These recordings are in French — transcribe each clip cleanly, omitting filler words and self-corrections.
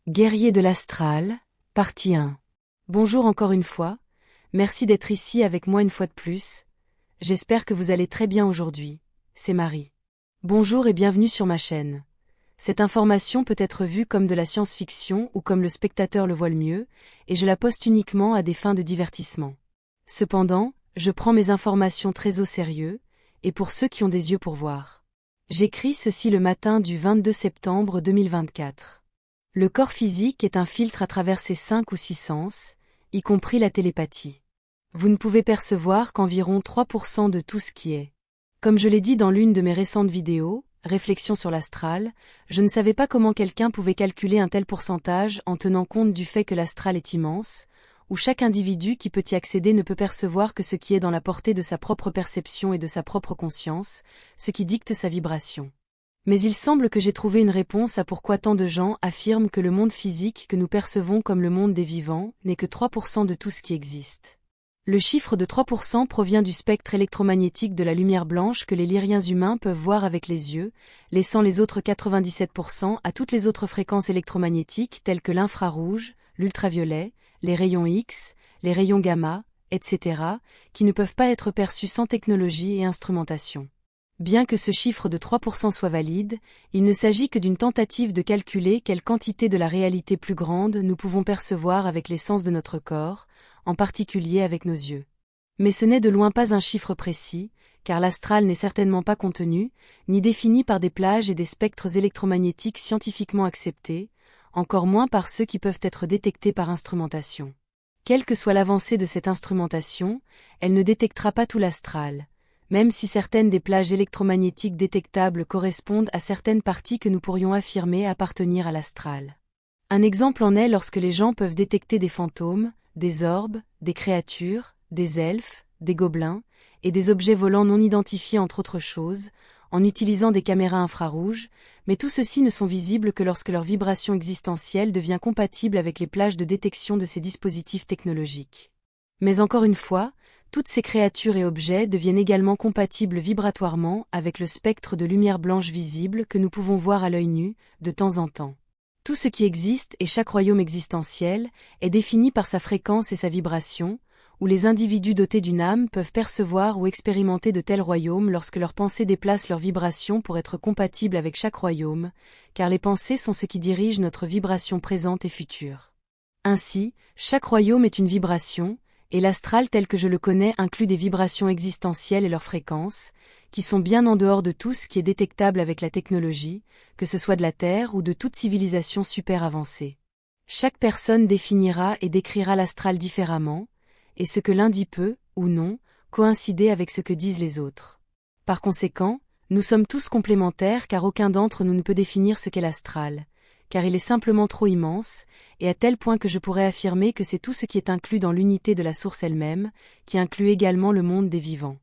Guerrier de l'astral, partie 1. Bonjour encore une fois, merci d'être ici avec moi une fois de plus. J'espère que vous allez très bien aujourd'hui, c'est Marie. Bonjour et bienvenue sur ma chaîne. Cette information peut être vue comme de la science-fiction ou comme le spectateur le voit le mieux, et je la poste uniquement à des fins de divertissement. Cependant, je prends mes informations très au sérieux, et pour ceux qui ont des yeux pour voir. J'écris ceci le matin du 22 septembre 2024. Le corps physique est un filtre à travers ses 5 ou 6 sens, y compris la télépathie. Vous ne pouvez percevoir qu'environ 3% de tout ce qui est. Comme je l'ai dit dans l'une de mes récentes vidéos, Réflexion sur l'astral, je ne savais pas comment quelqu'un pouvait calculer un tel pourcentage en tenant compte du fait que l'astral est immense, où chaque individu qui peut y accéder ne peut percevoir que ce qui est dans la portée de sa propre perception et de sa propre conscience, ce qui dicte sa vibration. Mais il semble que j'ai trouvé une réponse à pourquoi tant de gens affirment que le monde physique que nous percevons comme le monde des vivants n'est que 3% de tout ce qui existe. Le chiffre de 3% provient du spectre électromagnétique de la lumière blanche que les lyriens humains peuvent voir avec les yeux, laissant les autres 97% à toutes les autres fréquences électromagnétiques telles que l'infrarouge, l'ultraviolet, les rayons X, les rayons gamma, etc., qui ne peuvent pas être perçus sans technologie et instrumentation. Bien que ce chiffre de 3% soit valide, il ne s'agit que d'une tentative de calculer quelle quantité de la réalité plus grande nous pouvons percevoir avec les sens de notre corps, en particulier avec nos yeux. Mais ce n'est de loin pas un chiffre précis, car l'astral n'est certainement pas contenu, ni défini par des plages et des spectres électromagnétiques scientifiquement acceptés, encore moins par ceux qui peuvent être détectés par instrumentation. Quelle que soit l'avancée de cette instrumentation, elle ne détectera pas tout l'astral. Même si certaines des plages électromagnétiques détectables correspondent à certaines parties que nous pourrions affirmer appartenir à l'astral. Un exemple en est lorsque les gens peuvent détecter des fantômes, des orbes, des créatures, des elfes, des gobelins, et des objets volants non identifiés entre autres choses, en utilisant des caméras infrarouges, mais tout ceci ne sont visibles que lorsque leur vibration existentielle devient compatible avec les plages de détection de ces dispositifs technologiques. Mais encore une fois, toutes ces créatures et objets deviennent également compatibles vibratoirement avec le spectre de lumière blanche visible que nous pouvons voir à l'œil nu, de temps en temps. Tout ce qui existe et chaque royaume existentiel est défini par sa fréquence et sa vibration, où les individus dotés d'une âme peuvent percevoir ou expérimenter de tels royaumes lorsque leurs pensées déplacent leurs vibrations pour être compatibles avec chaque royaume, car les pensées sont ce qui dirige notre vibration présente et future. Ainsi, chaque royaume est une vibration, et l'astral tel que je le connais inclut des vibrations existentielles et leurs fréquences, qui sont bien en dehors de tout ce qui est détectable avec la technologie, que ce soit de la Terre ou de toute civilisation super avancée. Chaque personne définira et décrira l'astral différemment, et ce que l'un dit peut, ou non, coïncider avec ce que disent les autres. Par conséquent, nous sommes tous complémentaires car aucun d'entre nous ne peut définir ce qu'est l'astral, car il est simplement trop immense, et à tel point que je pourrais affirmer que c'est tout ce qui est inclus dans l'unité de la source elle-même, qui inclut également le monde des vivants.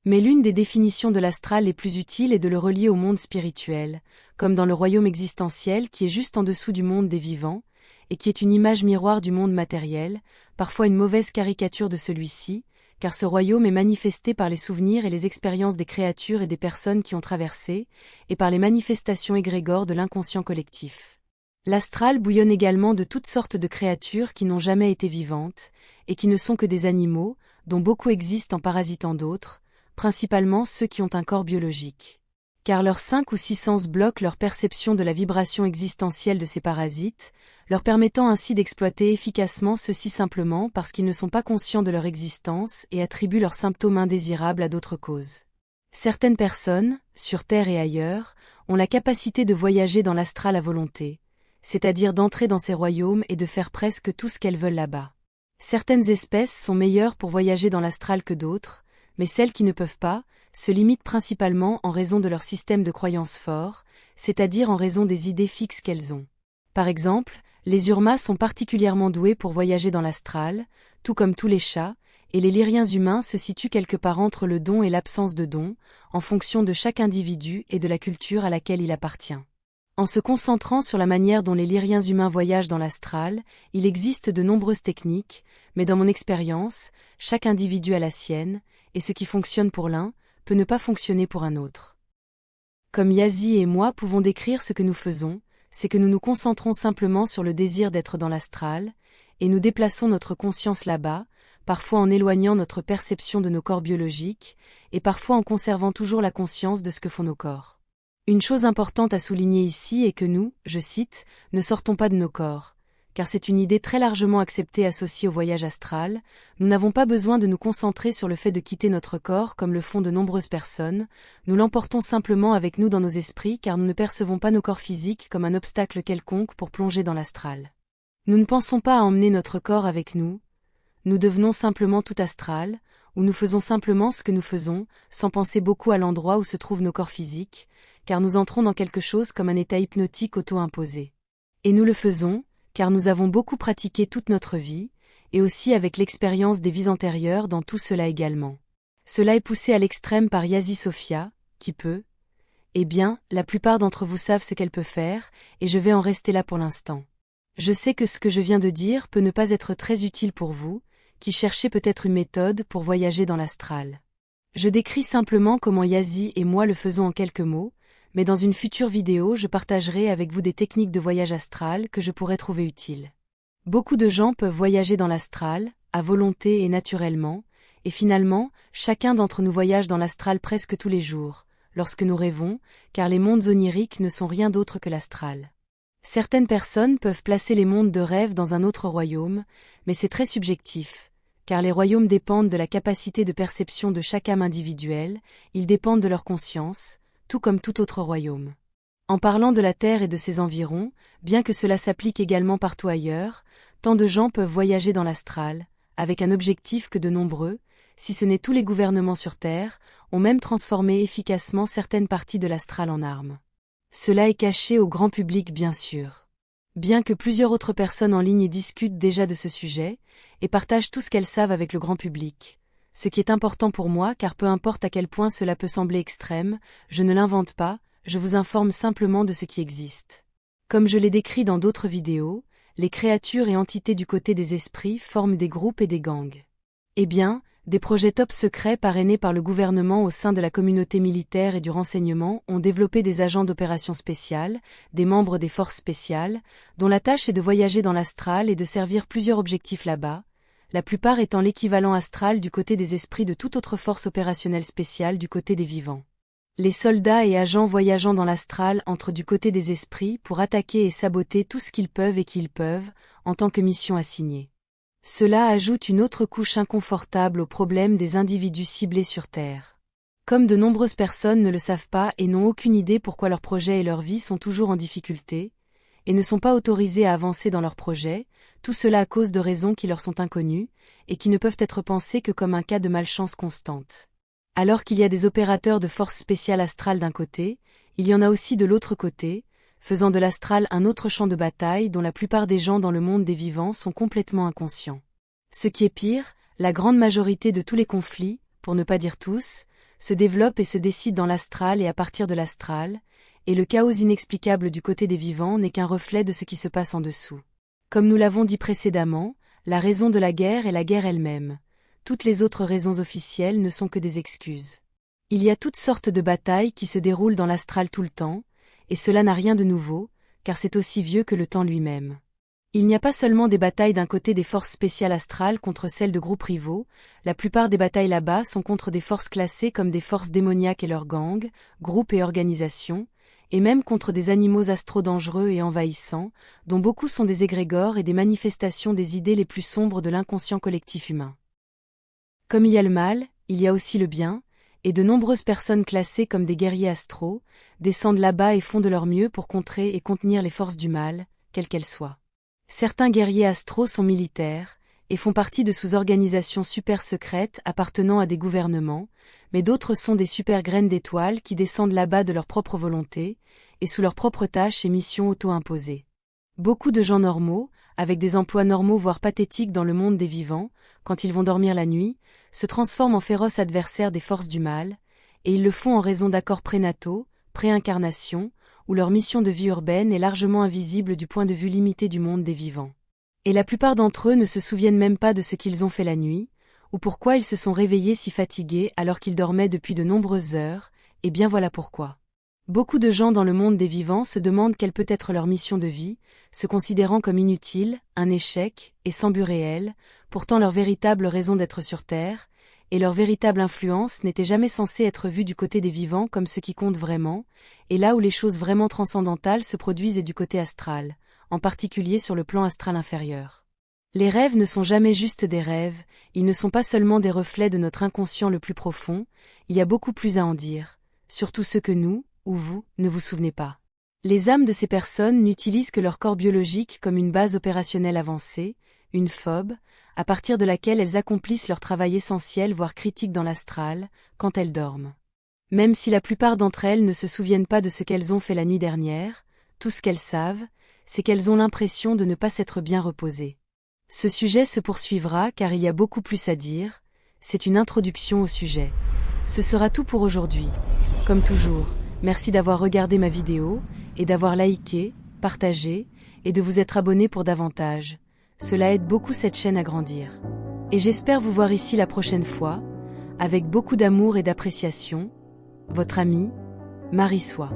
Mais l'une des définitions de l'astral les plus utiles est de le relier au monde spirituel, comme dans le royaume existentiel qui est juste en dessous du monde des vivants, et qui est une image miroir du monde matériel, parfois une mauvaise caricature de celui-ci, car ce royaume est manifesté par les souvenirs et les expériences des créatures et des personnes qui ont traversé, et par les manifestations égrégores de l'inconscient collectif. L'astral bouillonne également de toutes sortes de créatures qui n'ont jamais été vivantes, et qui ne sont que des animaux, dont beaucoup existent en parasitant d'autres, principalement ceux qui ont un corps biologique. Car leurs 5 ou 6 sens bloquent leur perception de la vibration existentielle de ces parasites, leur permettant ainsi d'exploiter efficacement ceux-ci simplement parce qu'ils ne sont pas conscients de leur existence et attribuent leurs symptômes indésirables à d'autres causes. Certaines personnes, sur Terre et ailleurs, ont la capacité de voyager dans l'astral à volonté, c'est-à-dire d'entrer dans ces royaumes et de faire presque tout ce qu'elles veulent là-bas. Certaines espèces sont meilleures pour voyager dans l'astral que d'autres, mais celles qui ne peuvent pas, se limitent principalement en raison de leur système de croyances fort, c'est-à-dire en raison des idées fixes qu'elles ont. Par exemple, les urmas sont particulièrement doués pour voyager dans l'astral, tout comme tous les chats, et les lyriens humains se situent quelque part entre le don et l'absence de don, en fonction de chaque individu et de la culture à laquelle il appartient. En se concentrant sur la manière dont les lyriens humains voyagent dans l'astral, il existe de nombreuses techniques, mais dans mon expérience, chaque individu a la sienne, et ce qui fonctionne pour l'un, peut ne pas fonctionner pour un autre. Comme Yazi et moi pouvons décrire ce que nous faisons, c'est que nous nous concentrons simplement sur le désir d'être dans l'astral, et nous déplaçons notre conscience là-bas, parfois en éloignant notre perception de nos corps biologiques, et parfois en conservant toujours la conscience de ce que font nos corps. Une chose importante à souligner ici est que nous, je cite, ne sortons pas de nos corps, car c'est une idée très largement acceptée associée au voyage astral. Nous n'avons pas besoin de nous concentrer sur le fait de quitter notre corps comme le font de nombreuses personnes, nous l'emportons simplement avec nous dans nos esprits car nous ne percevons pas nos corps physiques comme un obstacle quelconque pour plonger dans l'astral. Nous ne pensons pas à emmener notre corps avec nous, nous devenons simplement tout astral, ou nous faisons simplement ce que nous faisons, sans penser beaucoup à l'endroit où se trouvent nos corps physiques, car nous entrons dans quelque chose comme un état hypnotique auto-imposé. Et nous le faisons, car nous avons beaucoup pratiqué toute notre vie, et aussi avec l'expérience des vies antérieures dans tout cela également. Cela est poussé à l'extrême par Yazi Sophia, qui peut. Eh bien, la plupart d'entre vous savent ce qu'elle peut faire, et je vais en rester là pour l'instant. Je sais que ce que je viens de dire peut ne pas être très utile pour vous, qui cherchez peut-être une méthode pour voyager dans l'astral. Je décris simplement comment Yazi et moi le faisons en quelques mots, mais dans une future vidéo je partagerai avec vous des techniques de voyage astral que je pourrais trouver utiles. Beaucoup de gens peuvent voyager dans l'astral, à volonté et naturellement, et finalement, chacun d'entre nous voyage dans l'astral presque tous les jours, lorsque nous rêvons, car les mondes oniriques ne sont rien d'autre que l'astral. Certaines personnes peuvent placer les mondes de rêve dans un autre royaume, mais c'est très subjectif, car les royaumes dépendent de la capacité de perception de chaque âme individuelle, ils dépendent de leur conscience, tout comme tout autre royaume. En parlant de la Terre et de ses environs, bien que cela s'applique également partout ailleurs, tant de gens peuvent voyager dans l'astral, avec un objectif que de nombreux, si ce n'est tous les gouvernements sur Terre, ont même transformé efficacement certaines parties de l'astral en armes. Cela est caché au grand public bien sûr. Bien que plusieurs autres personnes en ligne discutent déjà de ce sujet, et partagent tout ce qu'elles savent avec le grand public. Ce qui est important pour moi car peu importe à quel point cela peut sembler extrême, je ne l'invente pas, je vous informe simplement de ce qui existe. Comme je l'ai décrit dans d'autres vidéos, les créatures et entités du côté des esprits forment des groupes et des gangs. Eh bien, des projets top secrets parrainés par le gouvernement au sein de la communauté militaire et du renseignement ont développé des agents d'opérations spéciales, des membres des forces spéciales, dont la tâche est de voyager dans l'astral et de servir plusieurs objectifs là-bas, la plupart étant l'équivalent astral du côté des esprits de toute autre force opérationnelle spéciale du côté des vivants. Les soldats et agents voyageant dans l'astral entrent du côté des esprits pour attaquer et saboter tout ce qu'ils peuvent et qu'ils peuvent, en tant que mission assignée. Cela ajoute une autre couche inconfortable au problème des individus ciblés sur Terre. Comme de nombreuses personnes ne le savent pas et n'ont aucune idée pourquoi leurs projets et leur vie sont toujours en difficulté, et ne sont pas autorisés à avancer dans leurs projets, tout cela à cause de raisons qui leur sont inconnues, et qui ne peuvent être pensées que comme un cas de malchance constante. Alors qu'il y a des opérateurs de forces spéciales astrales d'un côté, il y en a aussi de l'autre côté, faisant de l'astral un autre champ de bataille dont la plupart des gens dans le monde des vivants sont complètement inconscients. Ce qui est pire, la grande majorité de tous les conflits, pour ne pas dire tous, se développent et se décident dans l'astral et à partir de l'astral, et le chaos inexplicable du côté des vivants n'est qu'un reflet de ce qui se passe en dessous. Comme nous l'avons dit précédemment, la raison de la guerre est la guerre elle-même. Toutes les autres raisons officielles ne sont que des excuses. Il y a toutes sortes de batailles qui se déroulent dans l'astral tout le temps, et cela n'a rien de nouveau, car c'est aussi vieux que le temps lui-même. Il n'y a pas seulement des batailles d'un côté des forces spéciales astrales contre celles de groupes rivaux, la plupart des batailles là-bas sont contre des forces classées comme des forces démoniaques et leurs gangs, groupes et organisations, et même contre des animaux astro dangereux et envahissants, dont beaucoup sont des égrégores et des manifestations des idées les plus sombres de l'inconscient collectif humain. Comme il y a le mal, il y a aussi le bien, et de nombreuses personnes classées comme des guerriers astraux, descendent là-bas et font de leur mieux pour contrer et contenir les forces du mal, quelles qu'elles soient. Certains guerriers astraux sont militaires, et font partie de sous-organisations super secrètes appartenant à des gouvernements, mais d'autres sont des super graines d'étoiles qui descendent là-bas de leur propre volonté, et sous leurs propres tâches et missions auto-imposées. Beaucoup de gens normaux, avec des emplois normaux voire pathétiques dans le monde des vivants, quand ils vont dormir la nuit, se transforment en féroces adversaires des forces du mal, et ils le font en raison d'accords prénataux, préincarnation, où leur mission de vie urbaine est largement invisible du point de vue limité du monde des vivants. Et la plupart d'entre eux ne se souviennent même pas de ce qu'ils ont fait la nuit, ou pourquoi ils se sont réveillés si fatigués alors qu'ils dormaient depuis de nombreuses heures, et bien voilà pourquoi. Beaucoup de gens dans le monde des vivants se demandent quelle peut être leur mission de vie, se considérant comme inutile, un échec, et sans but réel, pourtant leur véritable raison d'être sur Terre, et leur véritable influence n'était jamais censée être vue du côté des vivants comme ce qui compte vraiment, et là où les choses vraiment transcendantales se produisent est du côté astral, en particulier sur le plan astral inférieur. Les rêves ne sont jamais juste des rêves, ils ne sont pas seulement des reflets de notre inconscient le plus profond, il y a beaucoup plus à en dire, surtout ceux que nous, ou vous, ne vous souvenez pas. Les âmes de ces personnes n'utilisent que leur corps biologique comme une base opérationnelle avancée, une phobe, à partir de laquelle elles accomplissent leur travail essentiel voire critique dans l'astral, quand elles dorment. Même si la plupart d'entre elles ne se souviennent pas de ce qu'elles ont fait la nuit dernière, tout ce qu'elles savent, c'est qu'elles ont l'impression de ne pas s'être bien reposées. Ce sujet se poursuivra car il y a beaucoup plus à dire, c'est une introduction au sujet. Ce sera tout pour aujourd'hui. Comme toujours, merci d'avoir regardé ma vidéo, et d'avoir liké, partagé, et de vous être abonné pour davantage. Cela aide beaucoup cette chaîne à grandir. Et j'espère vous voir ici la prochaine fois, avec beaucoup d'amour et d'appréciation. Votre amie, Marie Soie.